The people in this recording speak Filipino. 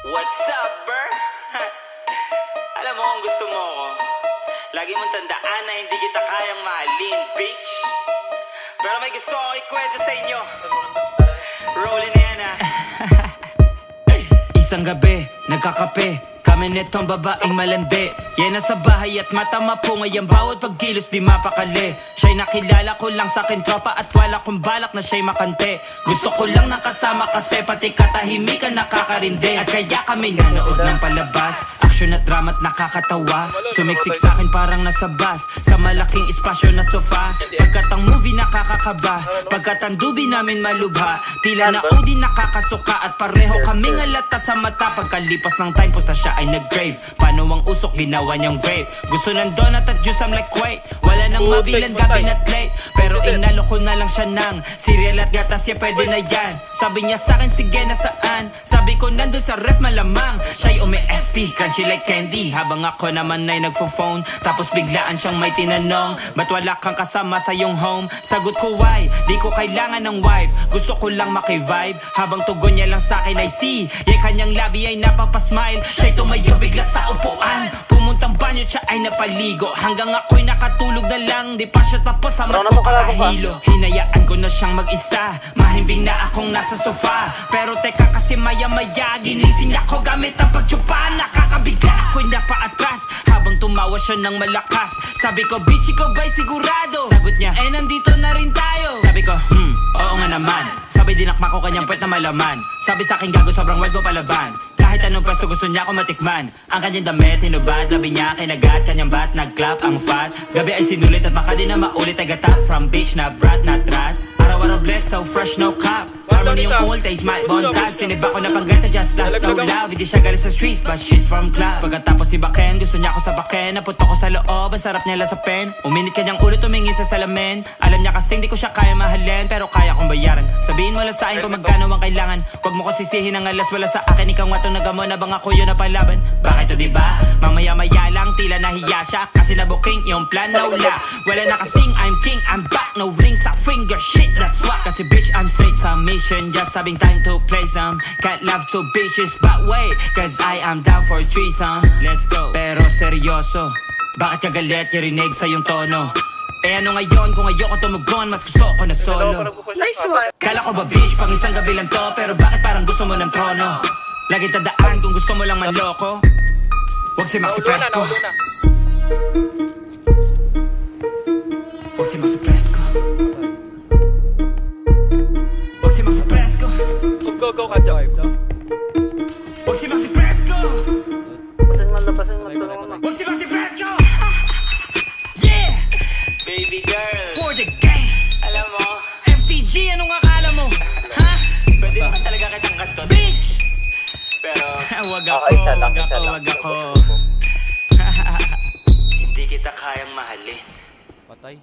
What's up, bro? Alam mo kung gusto mo ako, lagi mong tandaan na hindi kita kayang mahalin, bitch. Pero may gusto ako ikwento sa inyo. Rolling na yan, ha. Isang gabi, nagkakape kami netong babaeng malandi. Yan nasa bahay at mata mapungay ang bawat pagkilos di mapakali. Siya'y nakilala ko lang sa akin tropa at wala kong balak na siya'y makante. Gusto ko lang nakasama kasi pati katahimikan nakakarindi. At kaya kami nanood ng palabas, action at drama at nakakatawa. Sumiksik sa akin parang nasa bus, sa malaking espasyo na sofa. Pagkat ang movie nakakakaba, pagkat ang dubi namin malubha. Tila na udi nakakasuka at pareho kaming alata sa mata. Pagkalipas ng time puta siya ay nag-grave. Paano ang usok ginawa niyang vape. Gusto ng donut at juice I'm like wait. Wala nang mabilan gabi at late. Pero inalo ko na lang siya ng cereal at gatas ya pwede na yan. Sabi niya sa'kin sige na saan. Sabi ko nandun sa ref malamang. Siya'y umi-FT crunchy like candy. Habang ako naman ay nagpo-phone. Tapos biglaan siyang may tinanong, ba't wala kang kasama sa iyong home? Sagot ko why, di ko kailangan ng wife. Gusto ko lang maki-vibe. Habang tugon niya lang sa'kin ay see. Yung kanyang labi ay napapasmile. Siya'y tumayo bigla sa upuan. Pumuntang banyo siya ay napaligo. Hanggang ako'y nakatulog na lang. Di pa siya tapos sa mat ko kakahilo. Hinayaan ko na siyang mag-isa. Mahimbing na akong nasa sofa. Pero teka kasi maya-maya ginising ako gamit ang pagtsupa. Nakakabigla ako'y napaatras habang tumawa siya ng malakas. Sabi ko bitch ikaw ba'y sigurado? Sagot niya eh nandito na rin tayo. Sabi ko oo nga naman. Sabi dinakma ko kanyang puwet na malaman. Sabi sa'kin gago sobrang wild mo palaban. Kahit anong pwesto gusto niya ako matikman. Ang kanyang damit hinubad, labi niya kinagat. Kanyang bat nag-clap ang fat. Gabi ay sinulit at baka di na maulit ay gata. From beach na brat na trat. Araw-araw blessed so fresh no cap. Harmony yung old days my bontag. Siniba ko na panggata just last no love. Hindi siya galing sa streets but she's from club. Pagkatapos si Baken gusto niya ako sa Baken. Napunto ko sa loob ang sarap niya lang sa pen. Uminit kanyang ulo tumingin sa salamin. Alam niya kasing di ko siya kaya mahalin. Pero kaya kong bayaran. Sabihin mo lang sa akin kung magkano ang kailangan. Huwag mo ko sisihin ang alas wala sa akin. Ikaw nga itong nagamo na bang ako yun na palaban. Bakit o diba? Mamaya-maya lang tila nahiya siya. Kasi nabuking yung plan no la. Wala na kasing I'm king I'm back. No ring sa finger shit that's why. Kasi bitch I'm straight sa mission. Just having time to play some. Can't love two bitches but wait. Cause I am down for threesome. Let's go. Pero seryoso, bakit ka galit yarinig sa yung tono? Eh ano ngayon kung ayoko tumugon. Mas gusto ko na solo. Kala ko ba bitch pang isang gabi lang to. Pero bakit parang gusto mo ng trono? Lagi tandaan kung gusto mo lang manloko. Huwag si Maxi Fresco. Huwag si Maxi Fresco. Huwag si Maxi Fresco. Go ka dyan. Huwag si Maxi Fresco. Labasan mo ito naman. Huwag si Maxi Fresco. Yeah! Baby girl, For the game. alam mo, FTG, anong akala mo? Ha? pwede naman talaga kitang kantot. Bitch! Pero Wag isa lang. ako. hindi kita kayang mahalin. Patay.